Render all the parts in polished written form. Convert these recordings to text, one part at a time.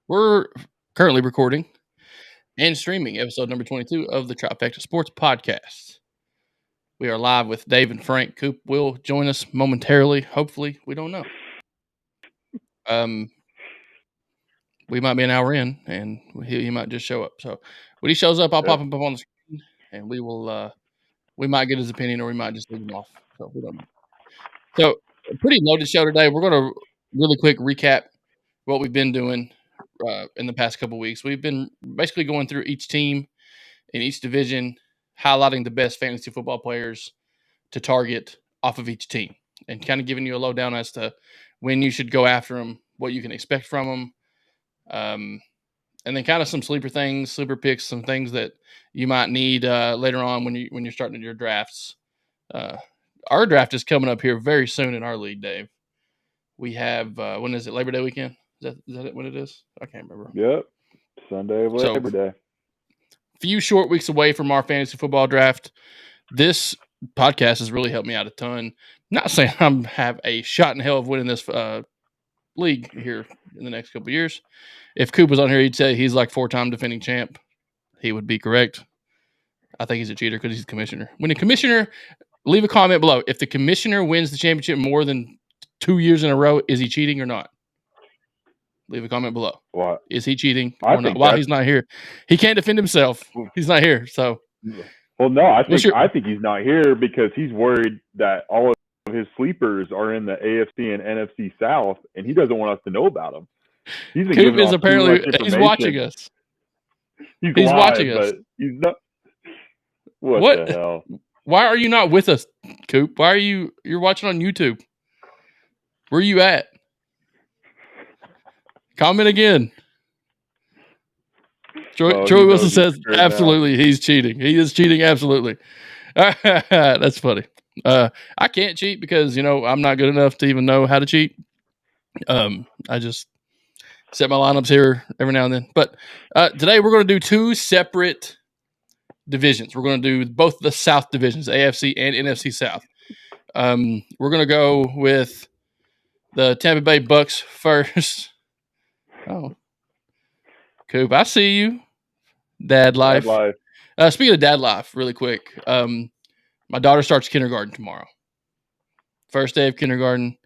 We're currently recording and streaming episode number 22 of the Trif3cta Sports podcast. We are live with Dave and Frank. Coop will join us momentarily. Hopefully, we don't know. We might be an hour in, and he might just show up. So when he shows up, I'll pop him up on the screen, and we will. We might get his opinion, or we might just leave him off. So we don't know. So a pretty loaded show today. We're going to really quick recap what we've been doing in the past couple weeks. We've been basically going through each team in each division, highlighting the best fantasy football players to target off of each team, and kind of giving you a lowdown as to when you should go after them, what you can expect from them, and then kind of some sleeper picks, some things that you might need later on when you're starting your drafts. Our draft is coming up here very soon in our league, Dave. We have when is it? Labor Day weekend? Is that it? When it is? I can't remember. Yep, Sunday of Labor Day. Few short weeks away from our fantasy football draft. This podcast has really helped me out a ton. Not saying I'm have a shot in hell of winning this league here in the next couple of years. If Coop was on here, he'd say he's like 4-time defending champ. He would be correct. I think he's a cheater because he's the commissioner. When the commissioner, leave a comment below. If the commissioner wins the championship more than 2 years in a row, is he cheating or not? Leave a comment below. What? Is he cheating or not? While he's not here, he can't defend himself. He's not here. So, well, no, I think he's not here because he's worried that all of his sleepers are in the AFC and NFC South, and he doesn't want us to know about them. Coop is apparently he's watching us. He's live, watching us, but he's not. What the hell? Why are you not with us, Coop? Why are you're watching on YouTube? Where are you at? Comment again. Troy Wilson says, absolutely, he's cheating. He is cheating, absolutely. That's funny. I can't cheat because, I'm not good enough to even know how to cheat. I just set my lineups here every now and then. But today we're going to do two separate divisions. We're going to do both the South divisions, AFC and NFC South. We're going to go with the Tampa Bay Bucks first. Oh, Coop, I see you. Dad life. Speaking of dad life, really quick. My daughter starts kindergarten tomorrow. First day of kindergarten.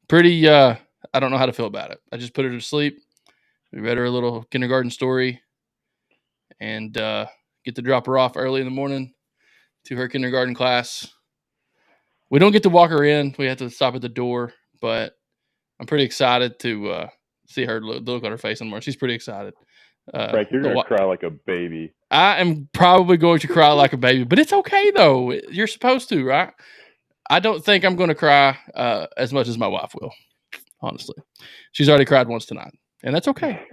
Pretty, I don't know how to feel about it. I just put her to sleep. We read her a little kindergarten story and get to drop her off early in the morning to her kindergarten class. We don't get to walk her in. We have to stop at the door, but I'm pretty excited to see her look on her face anymore. She's pretty excited. Frank, you're going to cry like a baby. I am probably going to cry like a baby, but it's okay, though. You're supposed to, right? I don't think I'm going to cry as much as my wife will, honestly. She's already cried once tonight, and that's okay.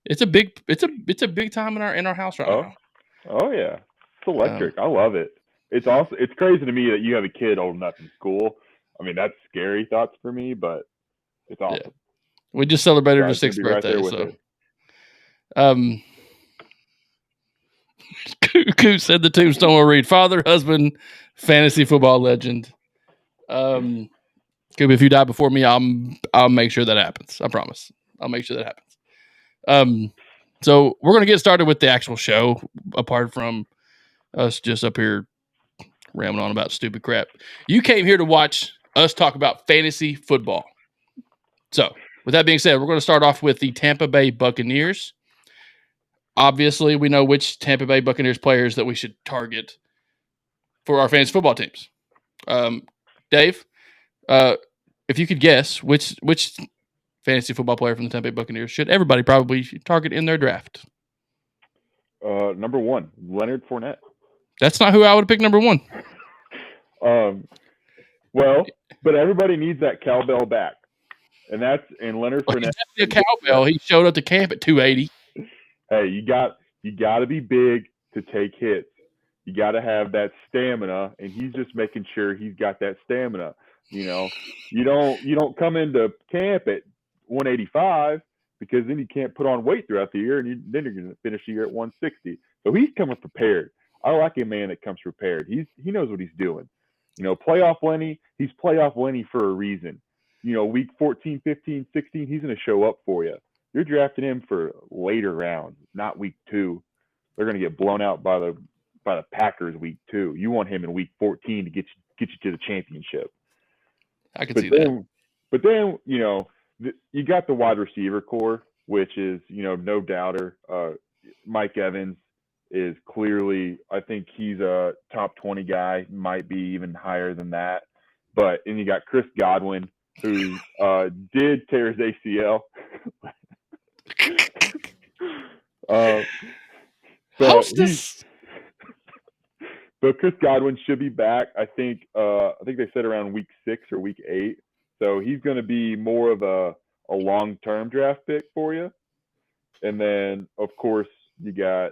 It's a big time in our house right now. Oh, yeah. It's electric. I love it. It's also it's crazy to me that you have a kid old enough in school. I mean, that's scary thoughts for me, but it's awesome. Yeah. We just celebrated her 6th birthday, so. Coop said the tombstone will read father, husband, fantasy football legend. Coop, if you die before me, I'll make sure that happens. I promise. I'll make sure that happens. So we're gonna get started with the actual show, apart from us just up here rambling on about stupid crap. You came here to watch us talk about fantasy football. So with that being said, we're going to start off with the Tampa Bay Buccaneers. Obviously, we know which Tampa Bay Buccaneers players that we should target for our fantasy football teams. Dave, if you could guess which fantasy football player from the Tampa Bay Buccaneers should everybody probably target in their draft? Number 1, Leonard Fournette. That's not who I would pick number 1. Well, but everybody needs that cowbell back. And Leonard Fournette. He's definitely a cowbell. He showed up to camp at 280. Hey, you got to be big to take hits. You got to have that stamina, and he's just making sure he's got that stamina. You don't come into camp at 185 because then you can't put on weight throughout the year, and then you're going to finish the year at 160. So he's coming prepared. I like a man that comes prepared. He knows what he's doing. Playoff Lenny, he's playoff Lenny for a reason. Week 14, 15, 16, he's going to show up for you. You're drafting him for later rounds, not week 2. They're going to get blown out by the Packers week 2. You want him in week 14 to get you to the championship. I can see that. But then, you got the wide receiver core, which is, no doubter. Mike Evans is clearly, I think he's a top 20 guy, might be even higher than that. And you got Chris Godwin, who did tear his ACL. So Chris Godwin should be back. I think they said around week 6 or week 8. So he's going to be more of a long-term draft pick for you. And then, of course, you got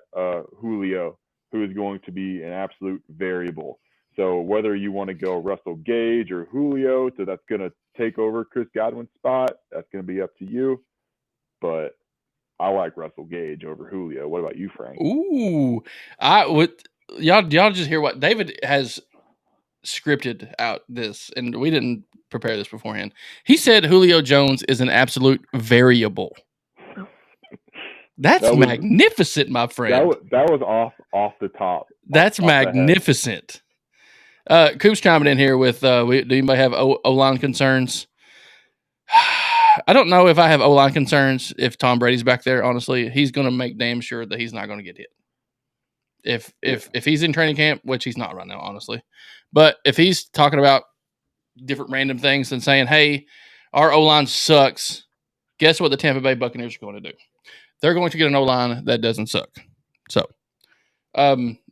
Julio, who is going to be an absolute variable. So whether you want to go Russell Gage or Julio, so that's going to take over Chris Godwin's spot, that's going to be up to you. But I like Russell Gage over Julio. What about you, Frank? Ooh, y'all just hear what David has scripted out this, and we didn't prepare this beforehand. He said Julio Jones is an absolute variable. That's magnificent, my friend. That was off the top. That's magnificent. Coop's chiming in here with, do anybody have O-line concerns? I don't know if I have O-line concerns if Tom Brady's back there, honestly. He's going to make damn sure that he's not going to get hit. If he's in training camp, which he's not right now, honestly. But if he's talking about different random things and saying, hey, our O-line sucks, guess what the Tampa Bay Buccaneers are going to do? They're going to get an O-line that doesn't suck. So,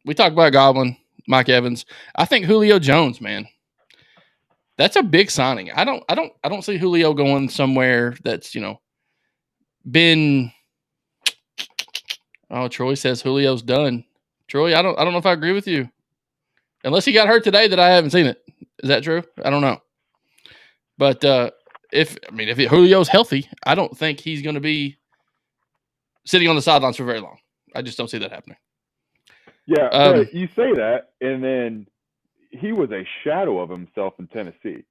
we talked about Godwin, Mike Evans. I think Julio Jones, man, that's a big signing. I don't see Julio going somewhere that's, been. Oh, Troy says Julio's done. Troy, I don't know if I agree with you. Unless he got hurt today that I haven't seen it. Is that true? I don't know. But if Julio's healthy, I don't think he's going to be sitting on the sidelines for very long. I just don't see that happening. Yeah, but you say that, and then he was a shadow of himself in Tennessee.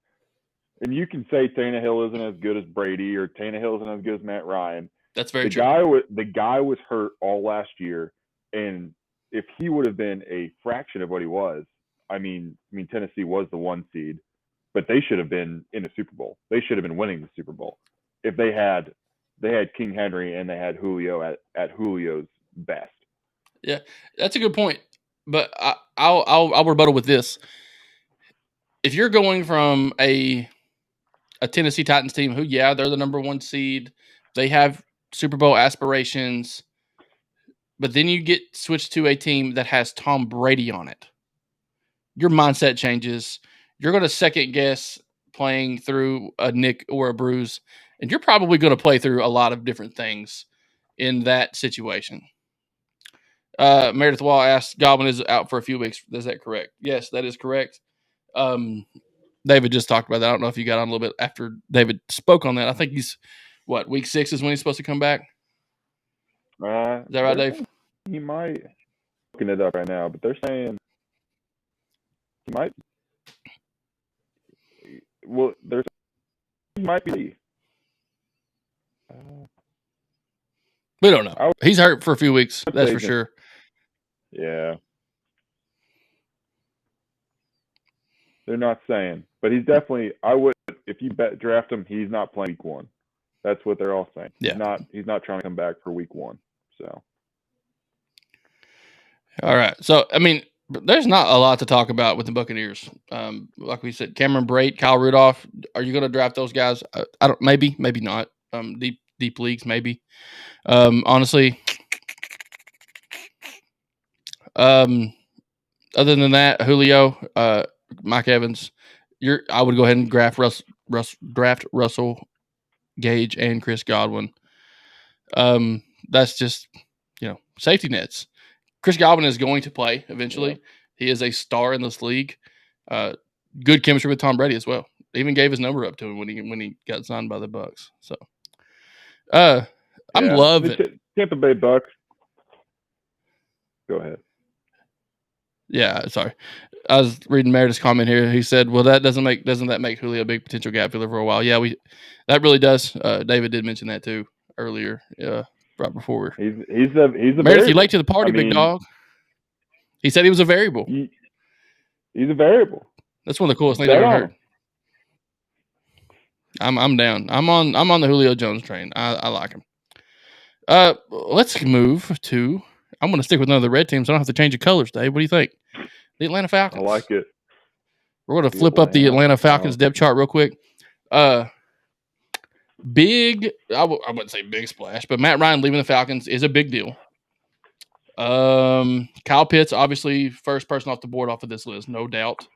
And you can say Tannehill isn't as good as Brady or Tannehill isn't as good as Matt Ryan. That's very true. The guy was hurt all last year, and if he would have been a fraction of what he was, I mean Tennessee was the 1 seed, but they should have been in the Super Bowl. They should have been winning the Super Bowl if they had King Henry and they had Julio at Julio's best. Yeah, that's a good point. But I'll rebuttal with this. If you're going from a Tennessee Titans team who, they're the number 1 seed, they have Super Bowl aspirations, but then you get switched to a team that has Tom Brady on it, your mindset changes. You're going to second guess playing through a nick or a bruise, and you're probably going to play through a lot of different things in that situation. Meredith Wall asked, Godwin is out for a few weeks. Is that correct? Yes, that is correct. David just talked about that. I don't know if you got on a little bit after David spoke on that. I think he's, week 6 is when he's supposed to come back? Is that right, Dave? He might. Looking it up right now, but they're saying he might. Well, he might be. We don't know. He's hurt for a few weeks. That's for sure. Yeah. They're not saying, but he's definitely. I would, if you draft him, he's not playing week 1. That's what they're all saying. Yeah. He's not trying to come back for week 1. So. All right. So there's not a lot to talk about with the Buccaneers. Like we said, Cameron Brate, Kyle Rudolph. Are you going to draft those guys? I don't. Maybe not. Deep leagues, maybe. Honestly. Other than that, Julio, Mike Evans, I would go ahead and draft Russell Gage and Chris Godwin. That's just safety nets. Chris Godwin is going to play eventually. Yeah. He is a star in this league. Good chemistry with Tom Brady as well. Even gave his number up to him when he got signed by the Bucs. So, I'm loving it. Tampa Bay Bucs. Go ahead. Yeah, sorry. I was reading Meredith's comment here. He said, "Well, doesn't that make Julio a big potential gap filler for a while?" Yeah, that really does. David did mention that too. earlier, right before. He's a Meredith, you late to the party, big dog. He said he was a variable. He's a variable. That's one of the coolest things I've ever heard. I'm down. I'm on the Julio Jones train. I like him. Let's move to. I'm going to stick with none of the red teams. I don't have to change the colors, Dave. What do you think? The Atlanta Falcons. I like it. We're going to flip up the Atlanta Falcons depth chart real quick. Big. I wouldn't say big splash, but Matt Ryan leaving the Falcons is a big deal. Kyle Pitts, obviously, first person off the board off of this list, no doubt.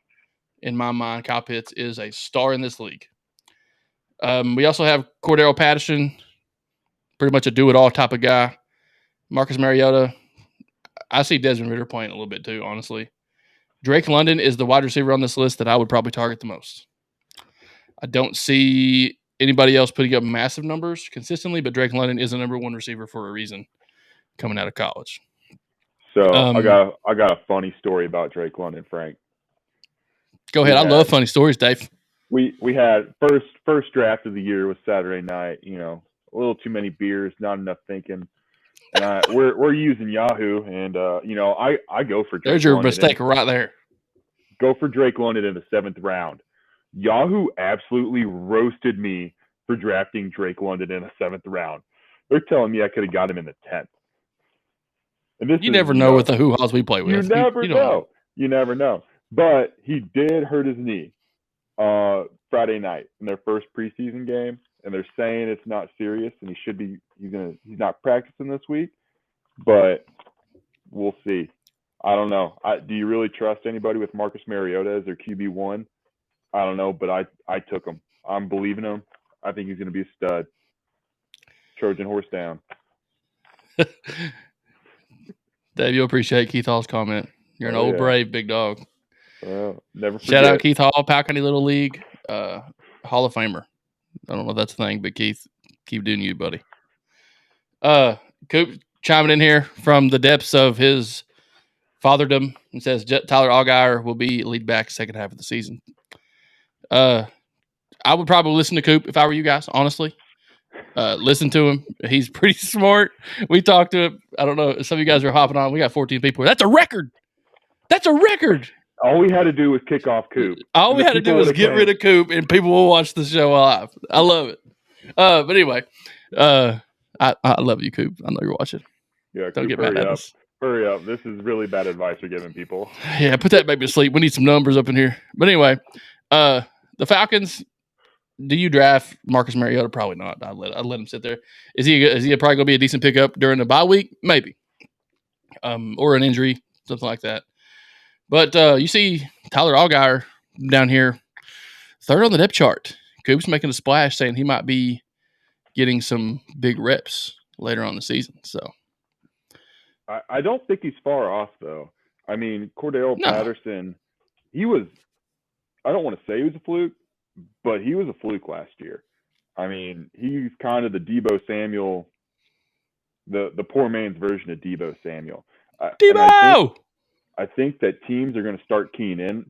In my mind, Kyle Pitts is a star in this league. We also have Cordero Patterson, pretty much a do-it-all type of guy. Marcus Mariota. I see Desmond Ridder playing a little bit too, honestly. Drake London is the wide receiver on this list that I would probably target the most. I don't see anybody else putting up massive numbers consistently, but Drake London is the number one receiver for a reason coming out of college. So I got a funny story about Drake London, Frank. Go ahead. I love funny stories, Dave. We had first draft of the year was Saturday night. You know, a little too many beers, not enough thinking. And we're using Yahoo, and you know, I go for Drake There's your mistake right there. Go for Drake London in the 7th round. Yahoo absolutely roasted me for drafting Drake London in the 7th round. They're telling me I could have got him in the 10th. And you never know with the hoo-haws we play with. You never know. You never know. But he did hurt his knee Friday night in their first preseason game, and they're saying it's not serious, and he's not practicing this week. But we'll see. I don't know. Do you really trust anybody with Marcus Mariota as their QB1? I don't know, but I took him. I'm believing him. I think he's going to be a stud. Trojan horse down. Dave, you'll appreciate Keith Hall's comment. You're an old brave, big dog. Well, never forget. Shout out Keith Hall, Powell County Little League, Hall of Famer. I don't know if that's a thing, but Keith, keep doing you, buddy. Coop chiming in here from the depths of his fatherdom and says Tyler Allgeier will be lead back second half of the season. I would probably listen to Coop if I were you guys, honestly. Listen to him. He's pretty smart. We talked to him. I don't know. Some of you guys are hopping on. We got 14 people. That's a record. All we had to do was kick off Coop. All we had to do was get rid of Coop, and people will watch the show live. I love it. But anyway, I love you, Coop. I know you're watching. Yeah, don't Coop, get mad at us. Hurry up. This is really bad advice you're giving people. Yeah, put that baby to sleep. We need some numbers up in here. But anyway, the Falcons, do you draft Marcus Mariota? Probably not. I'd let him sit there. Is he probably going to be a decent pickup during the bye week? Maybe. Or an injury, something like that. But you see Tyler Allgeier down here, third on the depth chart. Coop's making a splash saying he might be getting some big reps later on the season. So I don't think he's far off, though. I mean, Cordero Patterson, I don't want to say he was a fluke, but he was a fluke last year. I mean, he's kind of the Deebo Samuel, the poor man's version of Deebo Samuel. Deebo! I think that teams are going to start keying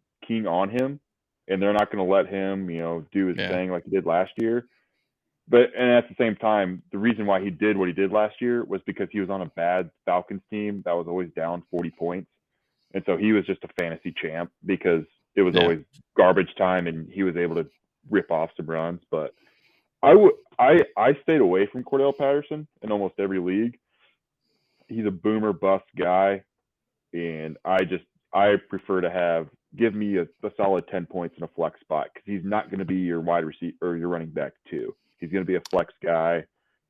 on him, and they're not going to let him, do his thing like he did last year. But at the same time, the reason why he did what he did last year was because he was on a bad Falcons team that was always down 40 points. And so he was just a fantasy champ because it was always garbage time and he was able to rip off some runs. But I stayed away from Cordell Patterson in almost every league. He's a boomer bust guy. And I prefer to give me a solid 10 points in a flex spot because he's not going to be your wide receiver or your running back too. He's going to be a flex guy.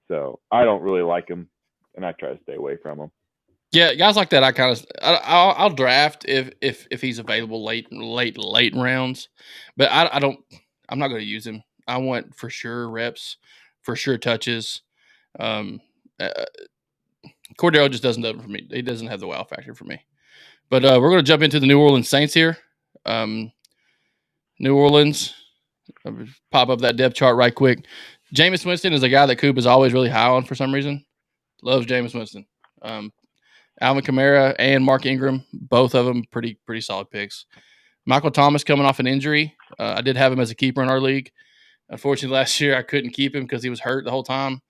So I don't really like him, and I try to stay away from him. Yeah, guys like that, I'll draft if he's available late rounds, but I'm not going to use him. I want for sure reps, for sure touches. Cordero just doesn't do it for me. He doesn't have the wow factor for me. But we're going to jump into the New Orleans Saints here. New Orleans, pop up that depth chart right quick. Jameis Winston is a guy that Coop is always really high on for some reason. Loves Jameis Winston. Alvin Kamara and Mark Ingram, both of them pretty solid picks. Michael Thomas coming off an injury. I did have him as a keeper in our league. Unfortunately, last year I couldn't keep him because he was hurt the whole time.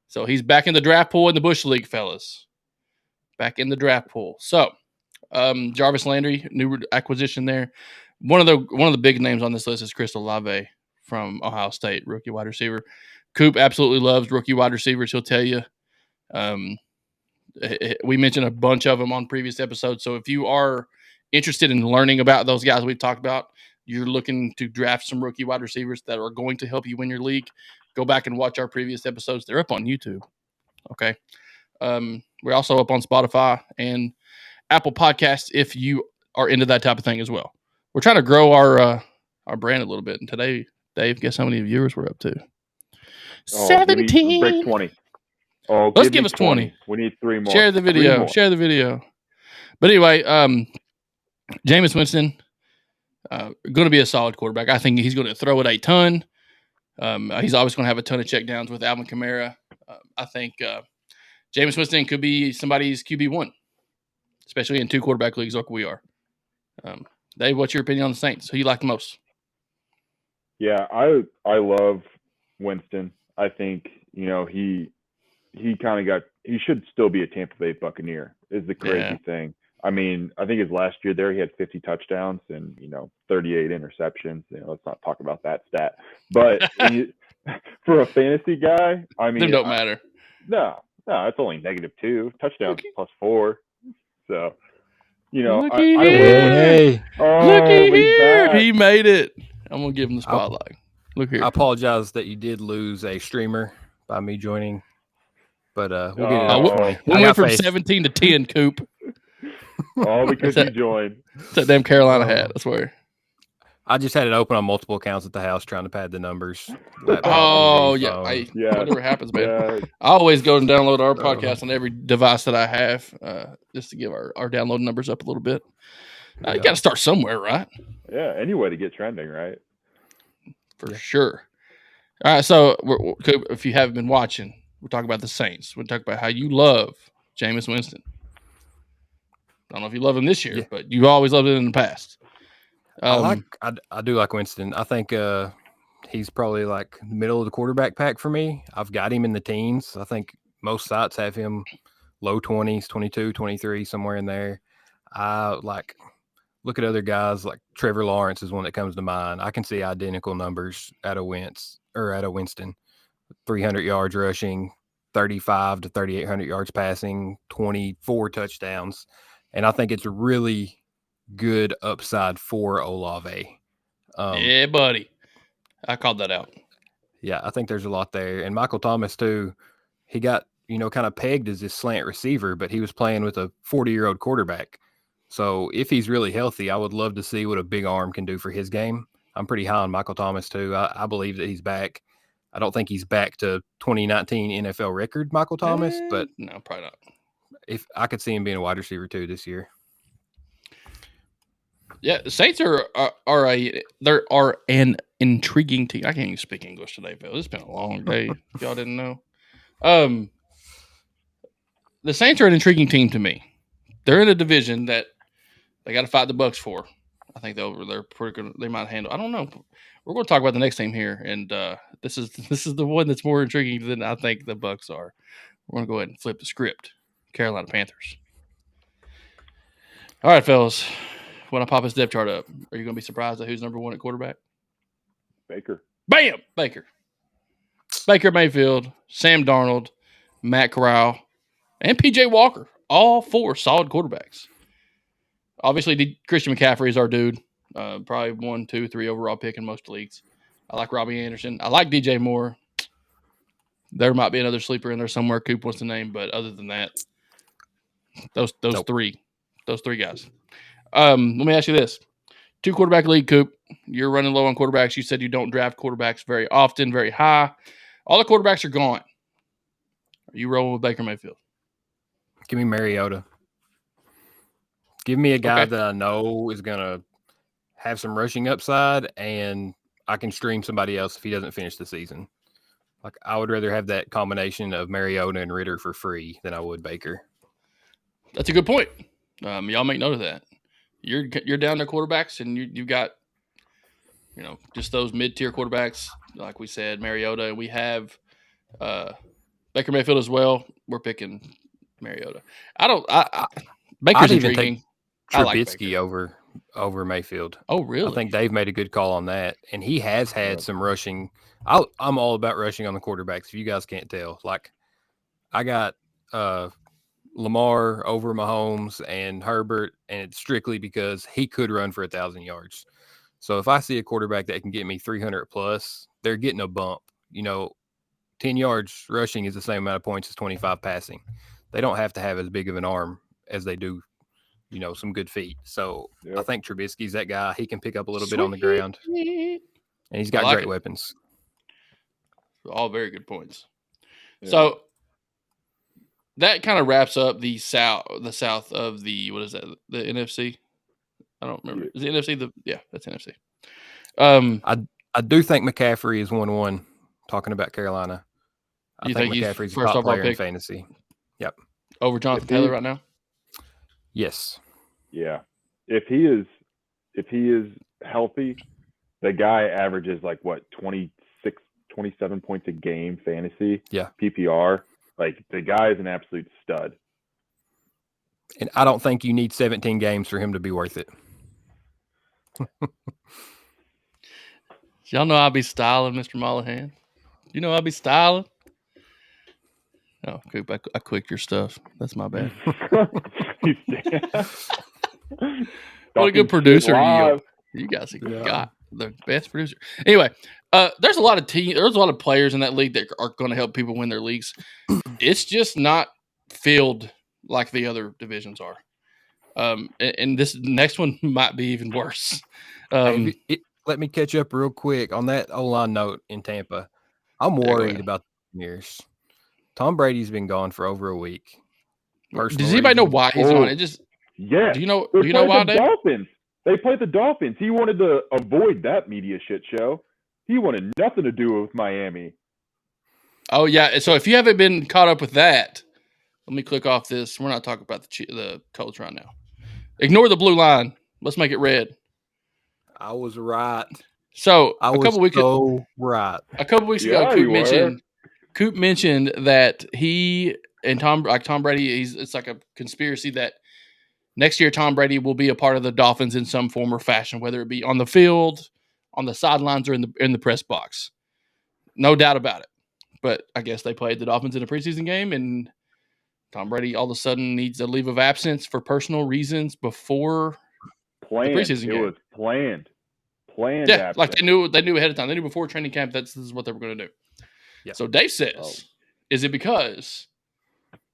So he's back in the draft pool in the Bush League, fellas. Back in the draft pool. So Jarvis Landry, new acquisition there. One of the big names on this list is Chris Olave from Ohio State, rookie wide receiver. Coop absolutely loves rookie wide receivers. He'll tell you. We mentioned a bunch of them on previous episodes. So if you are interested in learning about those guys we've talked about, you're looking to draft some rookie wide receivers that are going to help you win your league, go back and watch our previous episodes. They're up on YouTube. Okay. We're also up on Spotify and Apple Podcasts if you are into that type of thing as well. We're trying to grow our brand a little bit. And today, Dave, guess how many viewers we're up to? 17. Break 20. Oh, let's give us 20. We need 3 more. Share the video. But anyway, Jameis Winston, going to be a solid quarterback. I think he's going to throw it a ton. He's always going to have a ton of checkdowns with Alvin Kamara. I think Jameis Winston could be somebody's QB1, especially in 2 quarterback leagues like we are. Dave, what's your opinion on the Saints? Who you like the most? Yeah, I love Winston. I think, he should still be a Tampa Bay Buccaneer is the crazy thing. I mean, I think his last year there, he had 50 touchdowns and, 38 interceptions. Let's not talk about that stat. But for a fantasy guy, I mean, they don't matter. No, it's only -2 touchdowns +4. So, Looky here. Looky here. He made it. I'm going to give him the spotlight. Look here. I apologize that you did lose a streamer by me joining, but we'll get it up. We went from 17 to 10, Coop. All because you joined. It's that damn Carolina hat, I swear. I just had it open on multiple accounts at the house trying to pad the numbers. Whatever happens, man. I always go and download our podcast on every device that I have just to give our download numbers up a little bit. You got to start somewhere, right? Yeah, any way to get trending, right? For sure. All right, so if you haven't been watching, we're talking about the Saints. We're talking about how you love Jameis Winston. I don't know if you love him this year, but you've always loved it in the past. I do like Winston. I think he's probably like middle of the quarterback pack for me. I've got him in the teens. I think most sites have him low 20s, 22, 23, somewhere in there. Look at other guys like Trevor Lawrence is one that comes to mind. I can see identical numbers out of Winston. 300 yards rushing, 35 to 3,800 yards passing, 24 touchdowns. And I think it's a really good upside for Olave. Yeah, buddy. I called that out. Yeah, I think there's a lot there. And Michael Thomas, too, he got, kind of pegged as this slant receiver, but he was playing with a 40-year-old quarterback. So if he's really healthy, I would love to see what a big arm can do for his game. I'm pretty high on Michael Thomas, too. I believe that he's back. I don't think he's back to 2019 NFL record Michael Thomas, but no, probably not. If I could see him being a wide receiver, too, this year. Yeah, the Saints are an intriguing team. I can't even speak English today, Phil. It's been a long day. If y'all didn't know. The Saints are an intriguing team to me. They're in a division that they got to fight the Bucs for. I think they're pretty good. They might handle. I don't know. We're going to talk about the next team here, and this is the one that's more intriguing than I think the Bucs are. We're going to go ahead and flip the script. Carolina Panthers. All right, fellas. When I pop his depth chart up, are you going to be surprised at who's number 1 at quarterback? Baker. Bam! Baker. Baker Mayfield, Sam Darnold, Matt Corral, and P.J. Walker. All 4 solid quarterbacks. Obviously, Christian McCaffrey is our dude. Probably 1, 2, 3 overall pick in most leagues. I like Robbie Anderson. I like DJ Moore. There might be another sleeper in there somewhere Coop wants to name, but other than that, those three guys. Let me ask you this. 2 quarterback league, Coop. You're running low on quarterbacks. You said you don't draft quarterbacks very often, very high. All the quarterbacks are gone. Are you rolling with Baker Mayfield? Give me Mariota. Give me a guy that I know is going to have some rushing upside, and I can stream somebody else if he doesn't finish the season. Like, I would rather have that combination of Mariota and Ritter for free than I would Baker. That's a good point. Y'all make note of that. You're down to quarterbacks, and you've got, just those mid-tier quarterbacks, like we said, Mariota, and we have Baker Mayfield as well. We're picking Mariota. Baker's I'd even intriguing. take I like Trubisky Baker. over Mayfield. Oh, really? I think Dave made a good call on that, and he has had some rushing. I'm all about rushing on the quarterbacks. If you guys can't tell, like I got Lamar over Mahomes and Herbert, and it's strictly because he could run for 1,000 yards. So if I see a quarterback that can get me 300 plus, they're getting a bump. 10 yards rushing is the same amount of points as 25 passing. They don't have to have as big of an arm as they do, some good feet. So I think Trubisky's that guy. He can pick up a little bit on the ground, and he's got great weapons. All very good points. Yeah. So that kind of wraps up the south of the, what is that? The NFC? I don't remember. Is it NFC? That's NFC. I do think McCaffrey is 1-1. Talking about Carolina, I think McCaffrey's a top player in fantasy. Yep. Over Jonathan Taylor right now? Yes. Yeah. If he is healthy, the guy averages 26, 27 points a game fantasy. Yeah. PPR. The guy is an absolute stud. And I don't think you need 17 games for him to be worth it. Y'all know I'll be styling, Mr. Mollahan. You know I'll be styling. Oh, Coop, I clicked your stuff. That's my bad. What a good producer you guys got. The best producer. Anyway, there's a lot of players in that league that are going to help people win their leagues. It's just not filled like the other divisions are. And this next one might be even worse. Let me catch up real quick on that O-line note in Tampa. I'm worried about the Buccaneers. Tom Brady's been gone for over a week. Does anybody know why he's gone? Do you know why, Dave? Dolphins. They played the Dolphins. He wanted to avoid that media shit show. He wanted nothing to do with Miami. Oh, yeah. So if you haven't been caught up with that, let me click off this. We're not talking about the Colts right now. Ignore the blue line. Let's make it red. I was right. So right. A couple weeks ago, Coop mentioned that he and Tom Brady, it's like a conspiracy that next year Tom Brady will be a part of the Dolphins in some form or fashion, whether it be on the field, on the sidelines, or in the press box. No doubt about it. But I guess they played the Dolphins in a preseason game, and Tom Brady all of a sudden needs a leave of absence for personal reasons before the preseason game. It was planned. Yeah, absence. They knew ahead of time. They knew before training camp this is what they were going to do. Yeah. So Dave says, is it because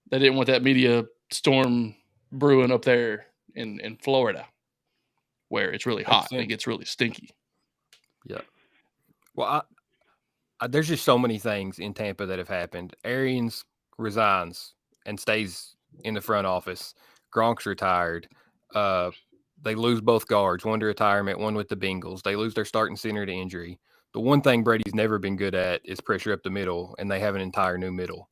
they didn't want that media storm brewing up there in Florida, where it's really hot and it gets really stinky? Yeah. Well, there's just so many things in Tampa that have happened. Arians resigns and stays in the front office. Gronk's retired. They lose both guards, one to retirement, one with the Bengals. They lose their starting center to injury. The one thing Brady's never been good at is pressure up the middle, and they have an entire new middle.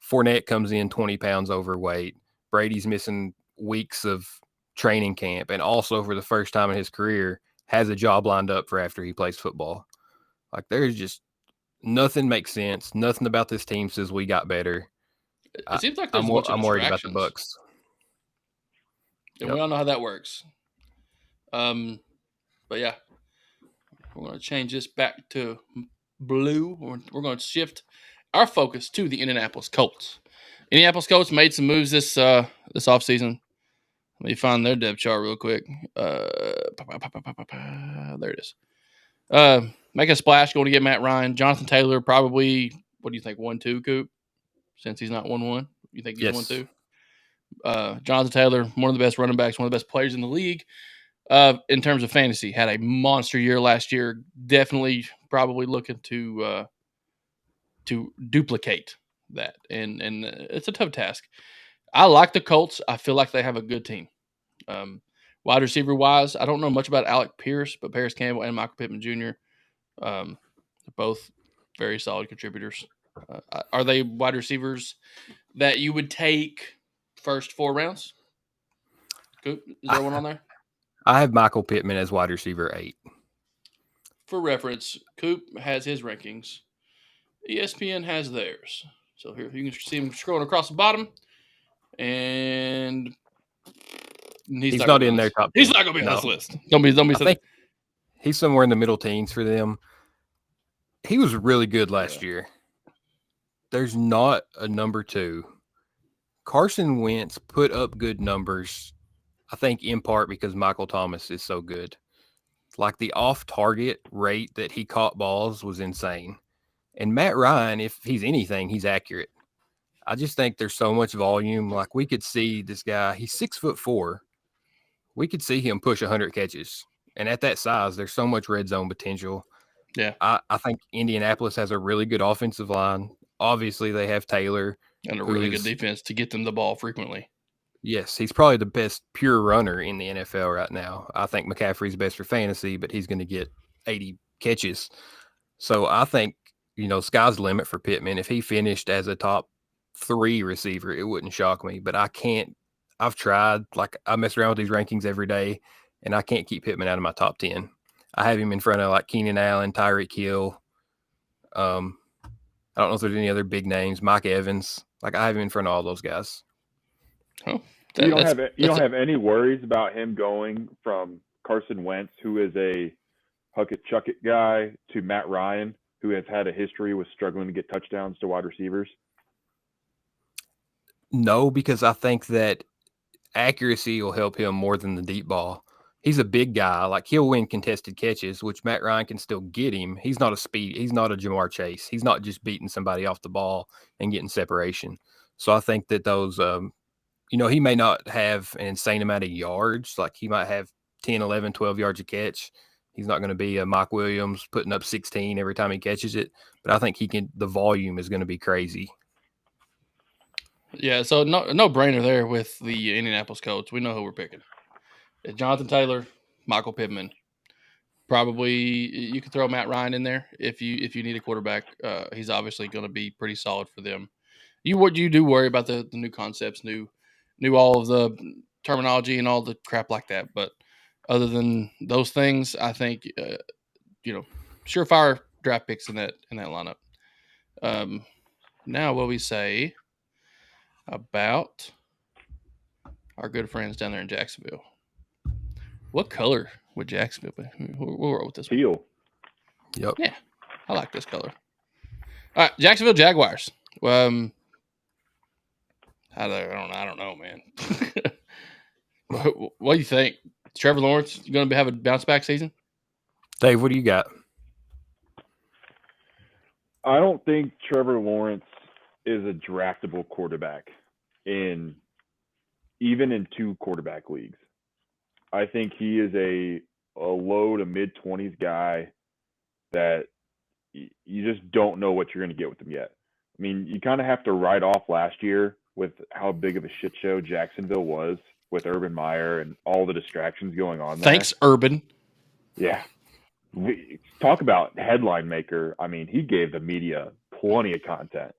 Fournette comes in 20 pounds overweight. Brady's missing weeks of training camp, and also for the first time in his career has a job lined up for after he plays football. There's just nothing makes sense. Nothing about this team says we got better. It seems like I'm worried about the Bucs. And we all know how that works. But yeah, we're going to change this back to blue. We're going to shift our focus to the Indianapolis Colts. Indianapolis Colts made some moves this offseason. Let me find their depth chart real quick. There it is. Make a splash, going to get Matt Ryan. Jonathan Taylor, probably, what do you think, 1-2, Coop? Since he's not 1-1. You think he's 1-2? Jonathan Taylor, one of the best running backs, one of the best players in the league. In terms of fantasy, had a monster year last year. Definitely, probably looking to duplicate that, and it's a tough task. I like the Colts. I feel like they have a good team. Wide receiver wise, I don't know much about Alec Pierce, but Paris Campbell and Michael Pittman Jr. They're both very solid contributors. Are they wide receivers that you would take first 4 rounds? Is there one on there? I have Michael Pittman as wide receiver 8. For reference, Coop has his rankings. ESPN has theirs. So here you can see him scrolling across the bottom, and he's not in their top 10. He's not going to be on this list. Don't be. I think he's somewhere in the middle teens for them. He was really good last year. There's not a number 2. Carson Wentz put up good numbers, I think in part because Michael Thomas is so good. Like the off-target rate that he caught balls was insane. And Matt Ryan, if he's anything, he's accurate. I just think there's so much volume. Like we could see this guy, he's 6'4". We could see him push 100 catches. And at that size, there's so much red zone potential. Yeah. I think Indianapolis has a really good offensive line. Obviously, they have Taylor. And a really good defense to get them the ball frequently. Yes, he's probably the best pure runner in the NFL right now. I think McCaffrey's best for fantasy, but he's going to get 80 catches. So I think, sky's the limit for Pittman. If he finished as a top 3 receiver, it wouldn't shock me. But I can't. I've tried. Like, I mess around with these rankings every day, and I can't keep Pittman out of my top 10. I have him in front of, like, Keenan Allen, Tyreek Hill. I don't know if there's any other big names. Mike Evans. Like, I have him in front of all those guys. Oh, you don't have any worries about him going from Carson Wentz, who is a huck it, chuck it guy, to Matt Ryan, who has had a history with struggling to get touchdowns to wide receivers? No, because I think that accuracy will help him more than the deep ball. He's a big guy. Like, he'll win contested catches, which Matt Ryan can still get him. He's not he's not a Jamar Chase. He's not just beating somebody off the ball and getting separation. So I think that those, he may not have an insane amount of yards. Like, he might have 10, 11, 12 yards a catch. He's not going to be a Mike Williams putting up 16 every time he catches it. But I think the volume is going to be crazy. Yeah, so no brainer there with the Indianapolis Colts. We know who we're picking. It's Jonathan Taylor, Michael Pittman. Probably you could throw Matt Ryan in there if you need a quarterback. He's obviously going to be pretty solid for them. You do worry about the new concepts, new all of the terminology and all the crap like that. But other than those things, I think surefire draft picks in that lineup. Now, what we say about our good friends down there in Jacksonville? What color would Jacksonville be? We'll roll with this one. Teal. Yep. Yeah, I like this color. All right, Jacksonville Jaguars. I don't know, man. What do you think? Trevor Lawrence going to have a bounce back season? Dave, what do you got? I don't think Trevor Lawrence is a draftable quarterback even in 2 quarterback leagues. I think he is a low to mid 20s guy that you just don't know what you're going to get with him yet. I mean, you kind of have to write off last year with how big of a shit show Jacksonville was with Urban Meyer and all the distractions going on there. Thanks, Urban. Yeah. Talk about headline maker. I mean, he gave the media plenty of content.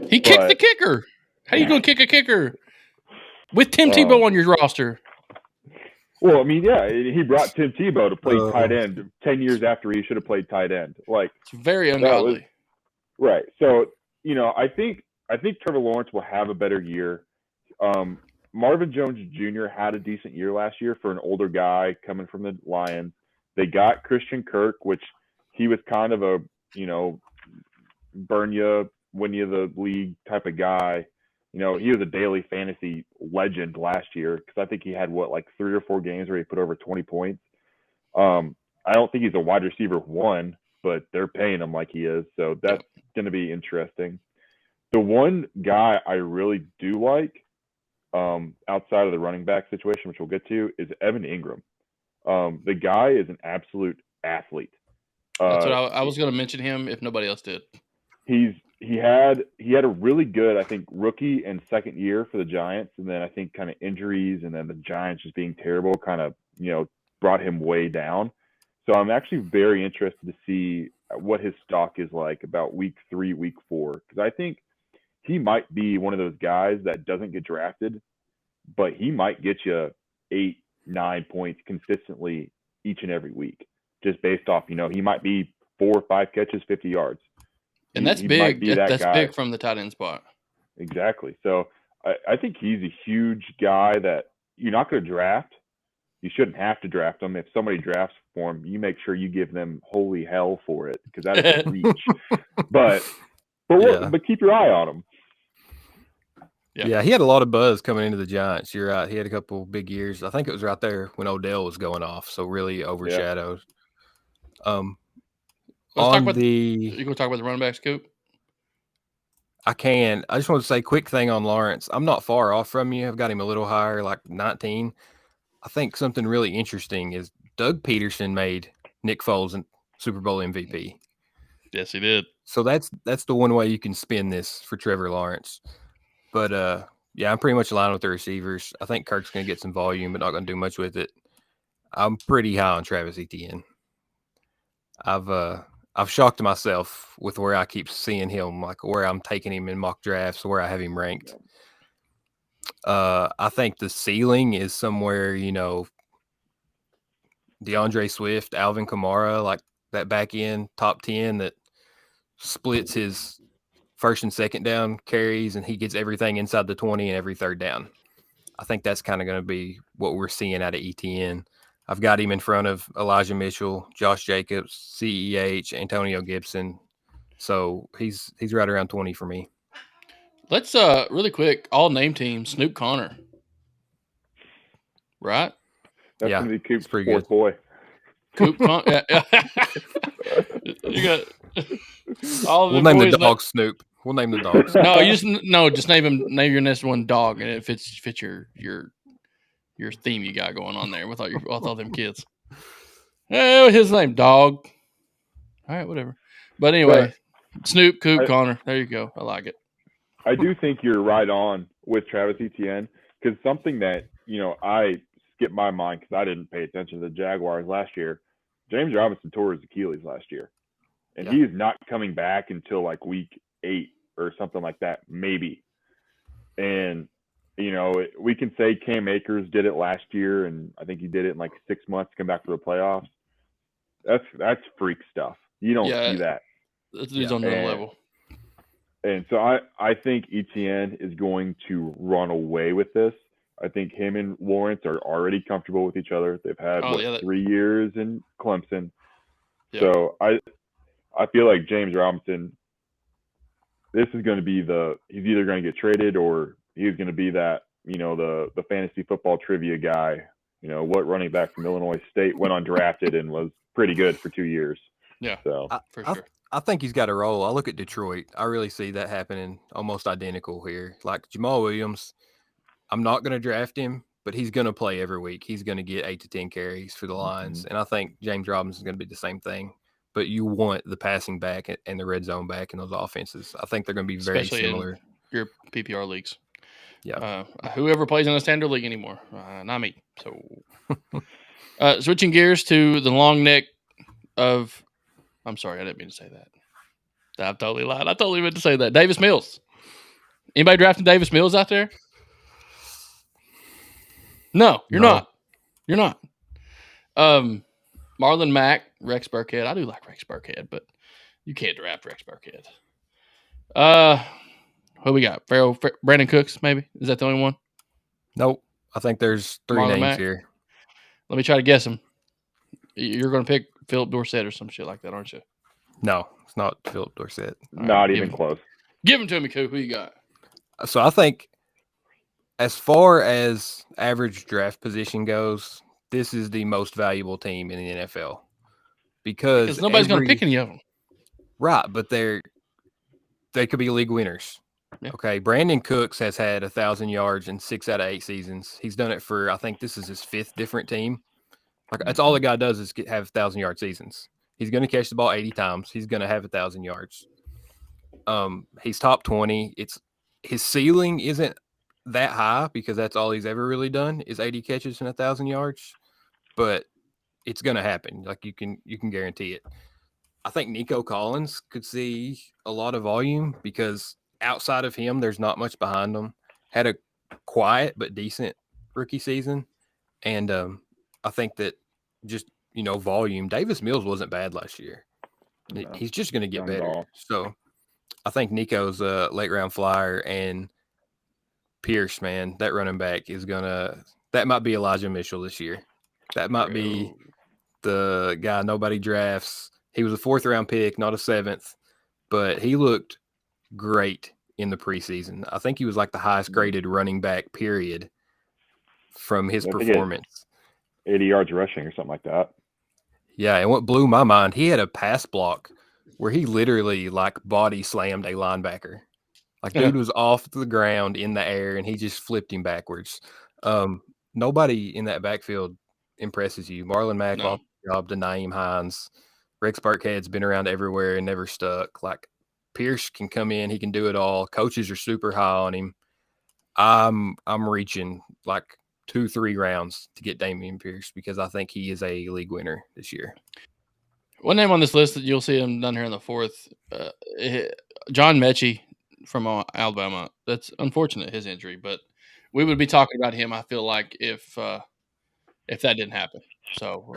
He kicked the kicker. How are you going to kick a kicker with Tim Tebow on your roster? Well, I mean, yeah, he brought Tim Tebow to play tight end 10 years after he should have played tight end. Like, it's very ungodly. Right. So, I think Trevor Lawrence will have a better year. Marvin Jones Jr. had a decent year last year for an older guy coming from the Lions. They got Christian Kirk, which he was kind of a, burn you, win you the league type of guy. He was a daily fantasy legend last year because I think he had 3 or 4 games where he put over 20 points. I don't think he's a wide receiver 1, but they're paying him like he is. So that's going to be interesting. The one guy I really do like outside of the running back situation, which we'll get to, is Evan Ingram. The guy is an absolute athlete. That's what I was going to mention him if nobody else did. He had a really good, I think, rookie and second year for the Giants, and then I think kind of injuries and then the Giants just being terrible kind of brought him way down. So I'm actually very interested to see what his stock is like about week 3, week 4, because I think he might be one of those guys that doesn't get drafted, but he might get you 8, 9 points consistently each and every week, just based off, he might be 4 or 5 catches, 50 yards. And that's big. That's big from the tight end spot. Exactly. So I think he's a huge guy that you're not going to draft. You shouldn't have to draft him. If somebody drafts for him, you make sure you give them holy hell for it, because that is a reach. But keep your eye on him. Yeah, he had a lot of buzz coming into the Giants. You're right. He had a couple big years. I think it was right there when Odell was going off, so really overshadowed. Yeah. You going to talk about the running backs, Coop? I can. I just want to say quick thing on Lawrence. I'm not far off from you. I've got him a little higher, like 19. I think something really interesting is Doug Peterson made Nick Foles Super Bowl MVP. Yes, he did. So that's the one way you can spin this for Trevor Lawrence. But yeah, I'm pretty much aligned with the receivers. I think Kirk's going to get some volume, but not going to do much with it. I'm pretty high on Travis Etienne. I've shocked myself with where I keep seeing him, like where I'm taking him in mock drafts, where I have him ranked. I think the ceiling is somewhere, DeAndre Swift, Alvin Kamara, like that back end top 10 that splits his first and second down carries, and he gets everything inside the 20 and every third down. I think that's kind of going to be what we're seeing out of ETN. I've got him in front of Elijah Mitchell, Josh Jacobs, CEH, Antonio Gibson. So he's right around 20 for me. Let's really quick, all name team, Snoop Connor. Right? That's going to be Coop's fourth boy. Coop Connor. You got all of We'll name the dog Snoop. We'll name the dog Snoop. Just name your next one dog, and it fits your theme you got going on there with all them kids. His name dog. All right, whatever. But anyway, Snoop, Coop, Connor. There you go. I like it. I do think you're right on with Travis Etienne, because something that, I skipped my mind because I didn't pay attention to the Jaguars last year. James Robinson tore his Achilles last year, and he is not coming back until like week 8 or something like that, maybe. And, we can say Cam Akers did it last year, and I think he did it in like 6 months to come back to the playoffs. That's freak stuff. You don't see that. That dude's on another level. And so I think Etienne is going to run away with this. I think him and Lawrence are already comfortable with each other. They've had 3 years in Clemson. Yep. So I feel like James Robinson, this is going to be he's either going to get traded or he's going to be that, the fantasy football trivia guy. What running back from Illinois State went undrafted and was pretty good for 2 years. Yeah, so for sure. I think he's got a role. I look at Detroit. I really see that happening almost identical here. Like Jamal Williams, I'm not going to draft him, but he's going to play every week. He's going to get 8 to 10 carries for the Lions. Mm-hmm. And I think James Robinson is going to be the same thing. But you want the passing back and the red zone back in those offenses. I think they're going to be very similar. In your PPR leagues. Yeah. Whoever plays in a standard league anymore. Not me. So switching gears to the long neck of – I'm sorry, I didn't mean to say that. I've totally lied. I totally meant to say that. Davis Mills. Anybody drafting Davis Mills out there? No, you're not. You're not. Marlon Mack, Rex Burkhead. I do like Rex Burkhead, but you can't draft Rex Burkhead. What we got? Brandon Cooks, maybe? Is that the only one? Nope. I think there's 3 Marlon names Mack. here. Let me try to guess them. You're going to pick Philip Dorsett or some shit like that, aren't you? No, it's not Philip Dorsett. Not even close. Give him to me, Coop. Who you got? So I think as far as average draft position goes, this is the most valuable team in the NFL. Because nobody's going to pick any of them. Right, but they could be league winners. Yeah. Okay, Brandon Cooks has had 1,000 yards in 6 out of 8 seasons. He's done it for, I think this is his 5th different team. Like that's all the guy does is have 1,000-yard seasons. He's going to catch the ball 80 times. He's going to have 1,000 yards. He's top 20. His ceiling isn't that high because that's all he's ever really done is 80 catches and 1,000 yards. But it's going to happen. Like you can guarantee it. I think Nico Collins could see a lot of volume because outside of him, there's not much behind him. Had a quiet but decent rookie season. And I think that just, volume. Davis Mills wasn't bad last year. No, he's just going to get better. So I think Nico's a late round flyer, and Pierce, man, that running back is that might be Elijah Mitchell this year. That might be the guy nobody drafts. He was a 4th round pick, not a 7th, but he looked great in the preseason. I think he was like the highest graded running back, period, from his performance. 80 yards rushing or something like that. Yeah, and what blew my mind, he had a pass block where he literally like body slammed a linebacker. Like dude was off the ground in the air and he just flipped him backwards. Nobody in that backfield impresses you. Marlon Mack lost the job to Naeem Hines. Rex Burkhead's been around everywhere and never stuck. Like Pierce can come in, he can do it all. Coaches are super high on him. I'm reaching like 2-3 rounds to get Dameon Pierce because I think he is a league winner this year. One name on this list that you'll see him down here in the 4th, John Mechie from Alabama. That's unfortunate, his injury, but we would be talking about him, I feel like, if that didn't happen. So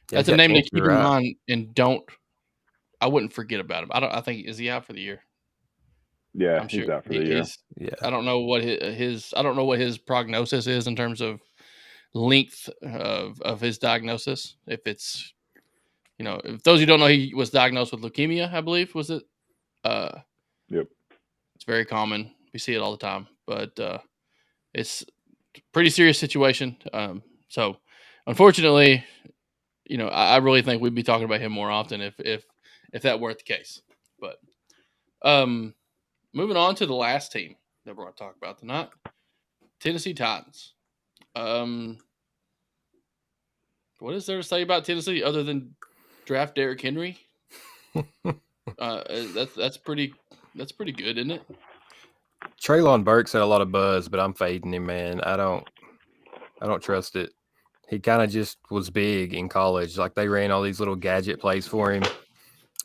that's a name to keep in mind, and I wouldn't forget about him. I think, is he out for the year? Yeah, I'm he's sure out for the year. Yeah, I don't know what his prognosis is in terms of length of his diagnosis. If it's, if those who don't know, he was diagnosed with leukemia, I believe, was it? Yep. It's very common. We see it all the time, but it's a pretty serious situation. So unfortunately, I really think we'd be talking about him more often if that weren't the case. But moving on to the last team that we're going to talk about tonight, Tennessee Titans. What is there to say about Tennessee other than draft Derrick Henry? That's pretty good, isn't it? Treylon Burks had a lot of buzz, but I'm fading him, man. I don't trust it. He kind of just was big in college. Like they ran all these little gadget plays for him.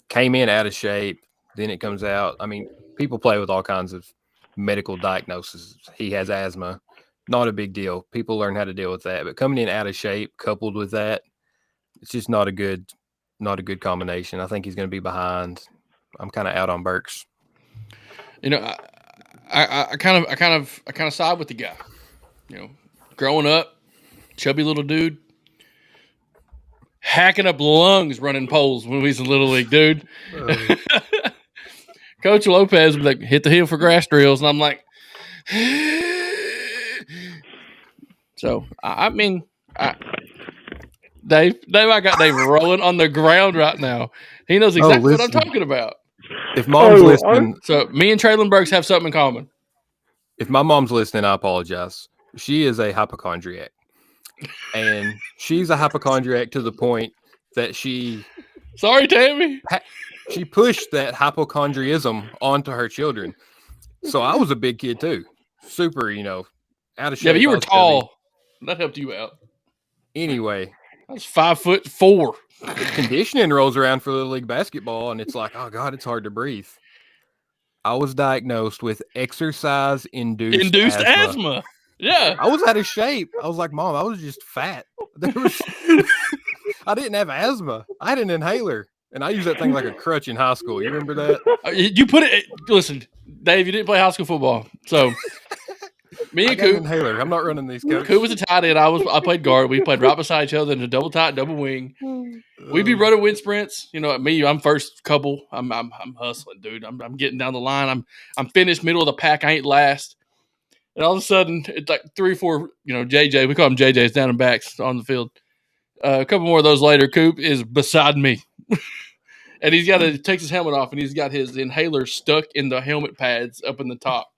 Came in out of shape. Then it comes out. I mean, people play with all kinds of medical diagnoses. He has asthma. Not a big deal. People learn how to deal with that. But coming in out of shape, coupled with that, it's just not a good combination. I think he's going to be behind. I'm kind of out on Burks. I kind of side with the guy. Growing up, chubby little dude, hacking up lungs running poles when we was in Little League, dude. Coach Lopez would hit the hill for grass drills, and I'm like, so I mean, Dave, I got Dave rolling on the ground right now. He knows exactly what I'm talking about. If mom's listening, so me and Treylon Burks have something in common. If my mom's listening, I apologize. She is a hypochondriac. And she's a hypochondriac to the point that she... Sorry, Tammy. She pushed that hypochondriism onto her children. So I was a big kid too. Super, out of shape. Yeah, but you were tall. That helped you out. Anyway. I was 5'4". Conditioning rolls around for Little League basketball, and it's like, oh, God, it's hard to breathe. I was diagnosed with exercise-induced asthma. Yeah. I was out of shape. I was like, Mom, I was just fat. I didn't have asthma. I had an inhaler, and I used that thing like a crutch in high school. You remember that? You put it – listen, Dave, you didn't play high school football. So, me and Coop – inhaler. I'm not running these, Coach. Coop was a tight end. I played guard. We played right beside each other in a double tight, double wing. We'd be running wind sprints. Me, I'm first couple. I'm hustling, dude. I'm getting down the line. I'm finished middle of the pack. I ain't last. And all of a sudden, it's like 3 or 4, JJ. We call them JJs down and backs on the field. A couple more of those later, Coop is beside me. And he takes his helmet off, and he's got his inhaler stuck in the helmet pads up in the top.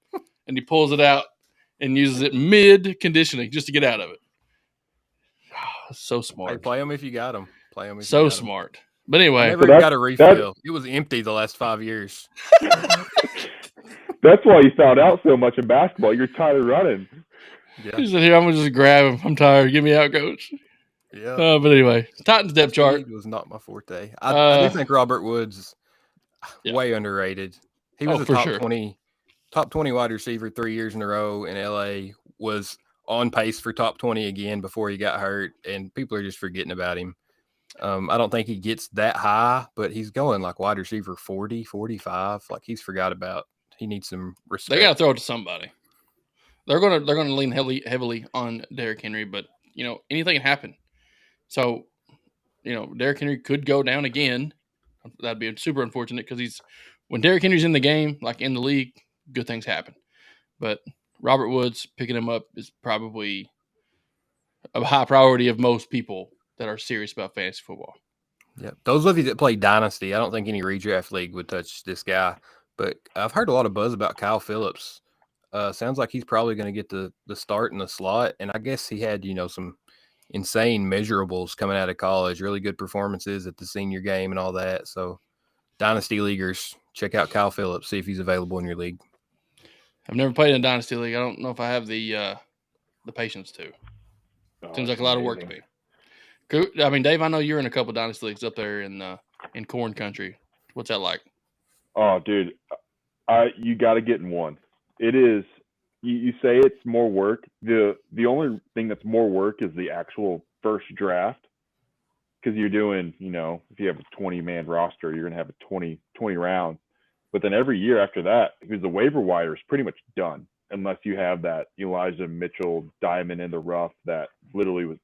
And he pulls it out and uses it mid-conditioning just to get out of it. So smart. Hey, play them if you got them. Play them if so you got smart. Them. But anyway. I never got a refill. It was empty the last 5 years. That's why you found out so much in basketball. You're tired of running. Yeah. He said, here, I'm going to just grab him. I'm tired. Get me out, Coach. Yeah. But anyway, Titans depth chart. Speed was not my forte. I do think Robert Woods way underrated. He was a top 20 wide receiver 3 years in a row in LA, was on pace for top 20 again before he got hurt, and people are just forgetting about him. I don't think he gets that high, but he's going like wide receiver 40, 45. Like he's forgot about. He needs some respect. They got to throw it to somebody. They're gonna lean heavily on Derrick Henry, but anything can happen. So Derrick Henry could go down again. That'd be super unfortunate because when Derrick Henry's in the game, like in the league, good things happen. But Robert Woods picking him up is probably a high priority of most people that are serious about fantasy football. Yeah, those of you that play Dynasty, I don't think any redraft league would touch this guy. But I've heard a lot of buzz about Kyle Phillips. Sounds like he's probably going to get the start in the slot. And I guess he had, some insane measurables coming out of college, really good performances at the senior game and all that. So Dynasty leaguers, check out Kyle Phillips, see if he's available in your league. I've never played in a Dynasty league. I don't know if I have the patience to. Seems like a lot of work to me. I mean, Dave, I know you're in a couple of Dynasty leagues up there in corn country. What's that like? Oh, dude, you got to get in one. It is. You say it's more work. The only thing that's more work is the actual first draft, because you're doing, if you have a 20-man roster, you're gonna have a 20 rounds. But then every year after that, because the waiver wire is pretty much done, unless you have that Elijah Mitchell diamond in the rough that literally was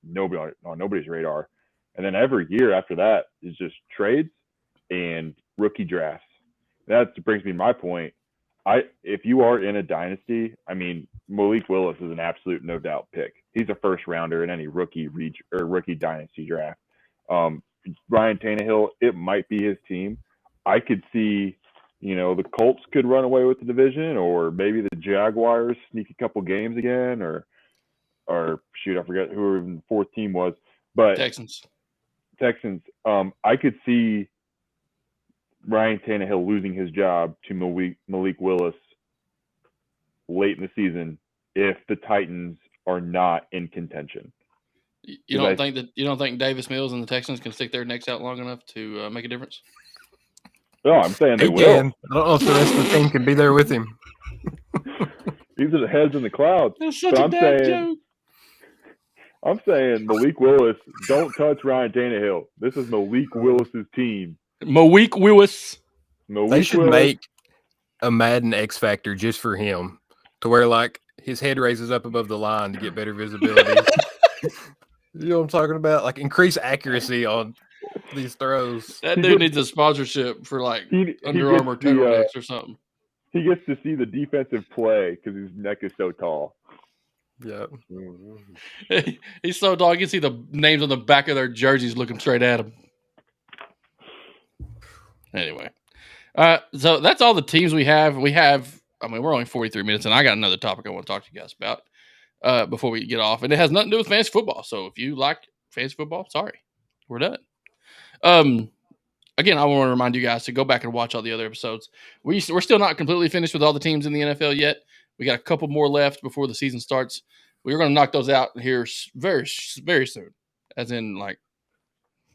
on nobody's radar. And then every year after that is just trades and rookie drafts. That brings me to my point. If you are in a dynasty, I mean, Malik Willis is an absolute no doubt pick. He's a first rounder in any rookie dynasty draft. Ryan Tannehill, it might be his team. I could see, the Colts could run away with the division, or maybe the Jaguars sneak a couple games again, or shoot, I forget who the fourth team was, but Texans. I could see Ryan Tannehill losing his job to Malik Willis late in the season if the Titans are not in contention. You don't think Davis Mills and the Texans can stick their necks out long enough to make a difference? No, I'm saying they will. I don't know if the rest of the team can be there with him. These are the heads in the clouds. That's such a dad joke. I'm saying Malik Willis, don't touch Ryan Tannehill. This is Malik Willis's team. Malik Willis. They should make a Madden X Factor just for him, to where like his head raises up above the line to get better visibility. You know what I'm talking about? Like increase accuracy on these throws. That dude needs a sponsorship for like Under Armour turtlenecks or something. He gets to see the defensive play because his neck is so tall. Yeah. He's so tall, you can see the names on the back of their jerseys looking straight at him. Anyway. So that's all the teams we have. We're only 43 minutes, and I got another topic I want to talk to you guys about before we get off. And it has nothing to do with fantasy football. So if you like fantasy football, sorry. We're done. Again, I want to remind you guys to go back and watch all the other episodes. We're still not completely finished with all the teams in the NFL yet. We got a couple more left before the season starts. We're going to knock those out here very, very soon, as in like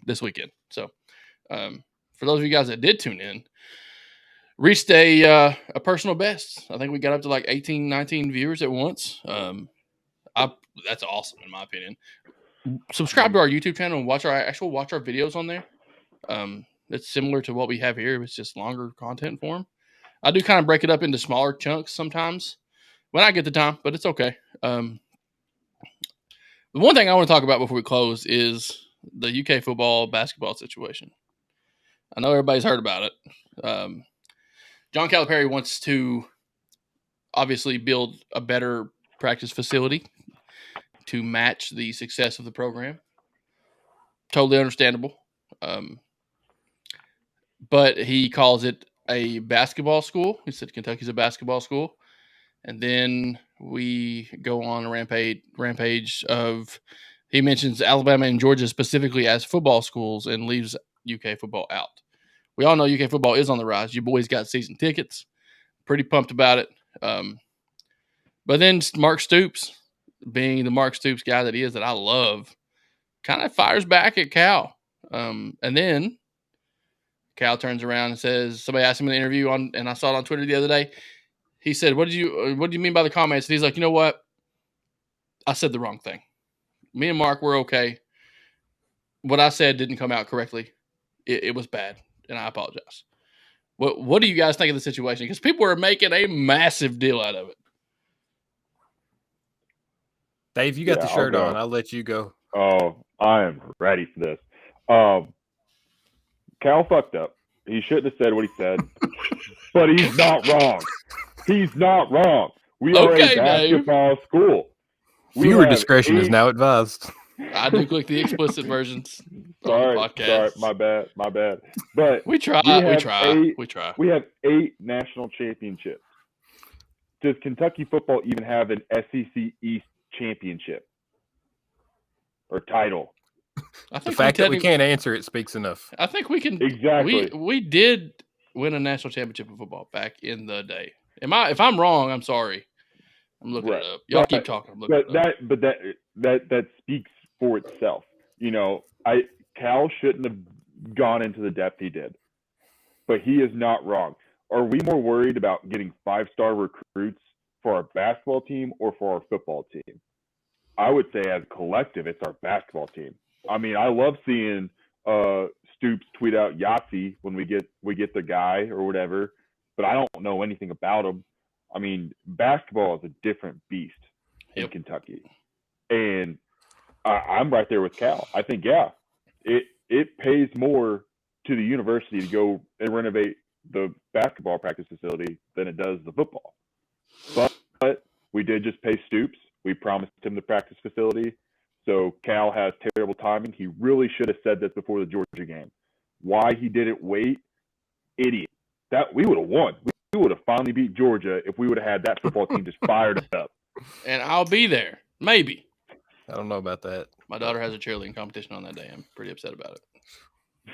this weekend. So for those of you guys that did tune in, reached a personal best. I think we got up to like 18, 19 viewers at once. That's awesome in my opinion. Subscribe to our YouTube channel and watch our videos on there. It's similar to what we have here. It's just longer content form. I do kind of break it up into smaller chunks sometimes when I get the time, but it's okay. The one thing I want to talk about before we close is the UK football basketball situation. I know everybody's heard about it. John Calipari wants to obviously build a better practice facility to match the success of the program. Totally understandable. But he calls it a basketball school. He said Kentucky's a basketball school. And then we go on a rampage of, he mentions Alabama and Georgia specifically as football schools and leaves UK football out. We all know UK football is on the rise. You boys got season tickets. Pretty pumped about it. But then Mark Stoops, being the Mark Stoops guy that he is, that I love, kind of fires back at Cal. And then Cal turns around and says, somebody asked him in an interview and I saw it on Twitter the other day. He said, what do you mean by the comments? And he's like, you know what? I said the wrong thing. Me and Mark, we're okay. what I said didn't come out correctly. It was bad, and I apologize. What do you guys think of the situation? Because people are making a massive deal out of it. Dave, you got the shirt on. I'll let you go. Oh, I am ready for this. Cal fucked up. He shouldn't have said what he said, but he's not wrong. He's not wrong. We are a basketball school. Viewer discretion is now advised. I do click the explicit versions on the podcast. Sorry, my bad. But we try. We have 8 national championships. Does Kentucky football even have an SEC East championship or title? I think the fact that we can't answer it speaks enough. I think we can. Exactly. We did win a national championship in football back in the day. If I'm wrong, I'm sorry. I'm looking it up. Y'all keep talking. That speaks for itself. You know, Cal shouldn't have gone into the depth he did, but he is not wrong. Are we more worried about getting 5-star recruits for our basketball team or for our football team? I would say as a collective, it's our basketball team. I mean, I love seeing Stoops tweet out Yahtzee when we get the guy or whatever, but I don't know anything about him. I mean, basketball is a different beast in Kentucky, and I'm right there with Cal. I think it pays more to the university to go and renovate the basketball practice facility than it does the football. But we did just pay Stoops. We promised him the practice facility. So Cal has terrible timing. He really should have said this before the Georgia game. Why he didn't wait? Idiot. That we would have won. We would have finally beat Georgia if we would have had that football team just fired up. And I'll be there. Maybe. I don't know about that. My daughter has a cheerleading competition on that day. I'm pretty upset about it.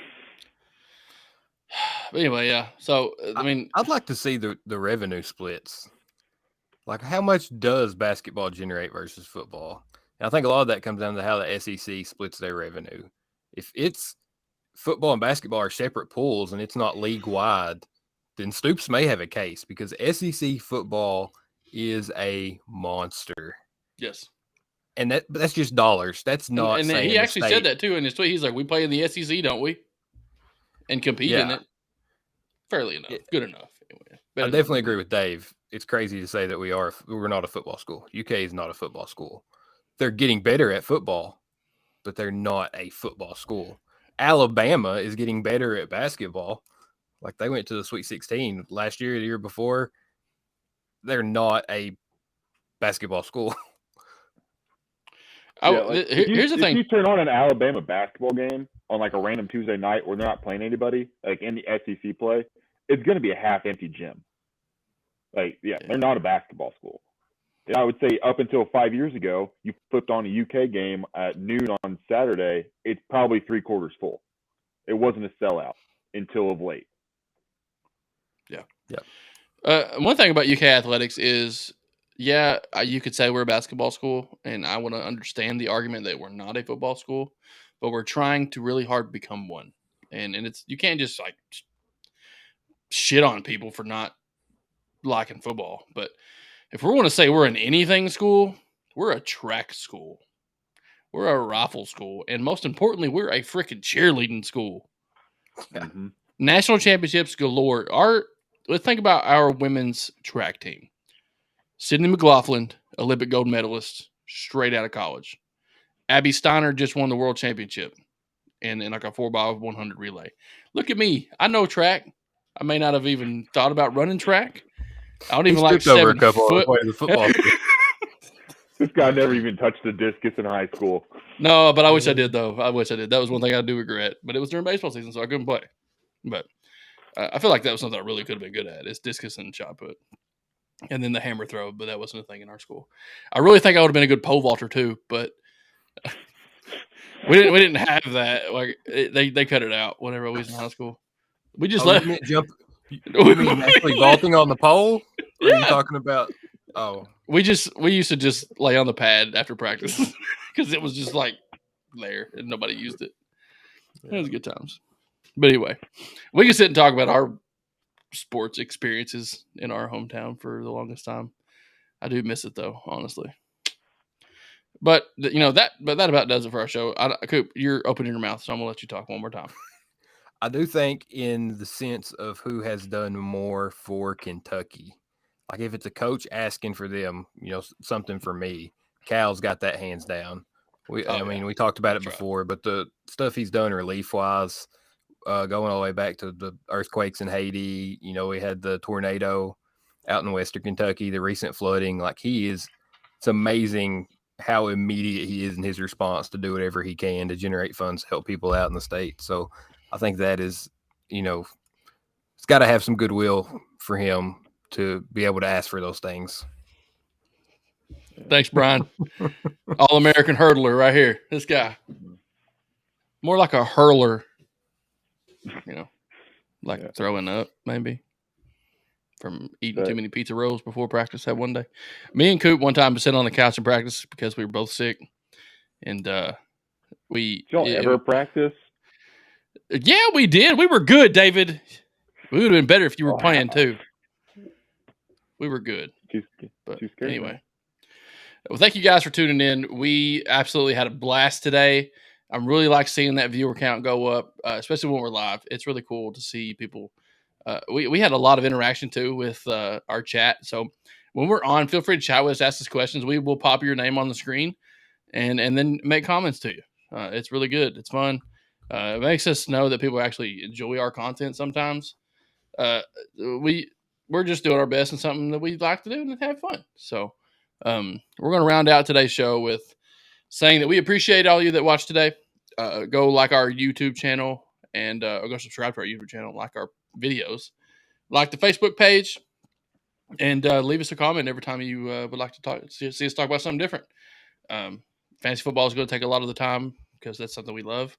But anyway, yeah. So, I mean, I'd like to see the revenue splits. Like, how much does basketball generate versus football? And I think a lot of that comes down to how the SEC splits their revenue. If it's football and basketball are separate pools and it's not league-wide, then Stoops may have a case because SEC football is a monster. Yes. And that's just dollars. That's not. And he actually said that too in his tweet. He's like, "We play in the SEC, don't we? And compete in it fairly enough, good enough." Anyway, I definitely agree with Dave. It's crazy to say that we're not a football school. UK is not a football school. They're getting better at football, but they're not a football school. Alabama is getting better at basketball. Like they went to the Sweet 16 last year, the year before. They're not a basketball school. Here's the thing. If you turn on an Alabama basketball game on like a random Tuesday night where they're not playing anybody, like in the SEC play, it's going to be a half-empty gym. They're not a basketball school. And I would say up until 5 years ago, you flipped on a UK game at noon on Saturday, it's probably 3/4 full. It wasn't a sellout until of late. Yeah. One thing about UK athletics is, you could say we're a basketball school, and I want to understand the argument that we're not a football school, but we're trying to really hard become one. And it's you can't just like shit on people for not liking football. But if we want to say we're an anything school, we're a track school. We're a rifle school. And most importantly, we're a freaking cheerleading school. Mm-hmm. National championships galore. Let's think about our women's track team. Sydney McLaughlin, Olympic gold medalist, straight out of college. Abby Steiner just won the world championship in like a 4x100 relay. Look at me. I know track. I may not have even thought about running track. I don't even like 7 foot. The football. This guy never even touched the discus in high school. No, but I wish I did, though. That was one thing I do regret. But it was during baseball season, so I couldn't play. But I feel like that was something I really could have been good at. It's discus and shot put. And then the hammer throw, but that wasn't a thing in our school. I really think I would have been a good pole vaulter, too, but we didn't have that. Like they cut it out whenever I was in high school. We just let jump. You mean actually vaulting on the pole? Or are you talking about? Oh, we used to just lay on the pad after practice because it was just like there and nobody used it. It was good times. But anyway, we can sit and talk about our sports experiences in our hometown for the longest time. I do miss it though, honestly. But that about does it for our show. Coop, you're opening your mouth, so I'm gonna let you talk one more time. I do think in the sense of who has done more for Kentucky, like if it's a coach asking for them, something for me, Cal's got that hands down. We talked about it before, but the stuff he's done relief wise, going all the way back to the earthquakes in Haiti, we had the tornado out in Western Kentucky, the recent flooding, like it's amazing how immediate he is in his response to do whatever he can to generate funds to help people out in the state. So I think that is, it's got to have some goodwill for him to be able to ask for those things. Thanks, Brian. All-American hurdler right here. This guy. More like a hurler, throwing up maybe from eating too many pizza rolls before practice that one day. Me and Coop one time sat on the couch in practice because we were both sick. And we don't ever practice? Yeah, we did. We were good, David. We would have been better if you were playing too. We were good. Too scary, anyway. Man. Well, thank you guys for tuning in. We absolutely had a blast today. I really like seeing that viewer count go up, especially when we're live. It's really cool to see people. We had a lot of interaction too with our chat. So when we're on, feel free to chat with us, ask us questions. We will pop your name on the screen and then make comments to you. It's really good. It's fun. It makes us know that people actually enjoy our content sometimes. We're just doing our best in something that we like to do and have fun. So we're going to round out today's show with saying that we appreciate all of you that watched today. Go like our YouTube channel and go subscribe to our YouTube channel, like our videos, like the Facebook page, and leave us a comment every time you would like to see us talk about something different. Fantasy football is going to take a lot of the time because that's something we love.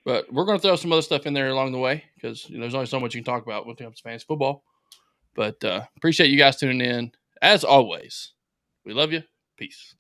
But we're going to throw some other stuff in there along the way because there's only so much you can talk about when it comes to fantasy football. But appreciate you guys tuning in. As always, we love you. Peace.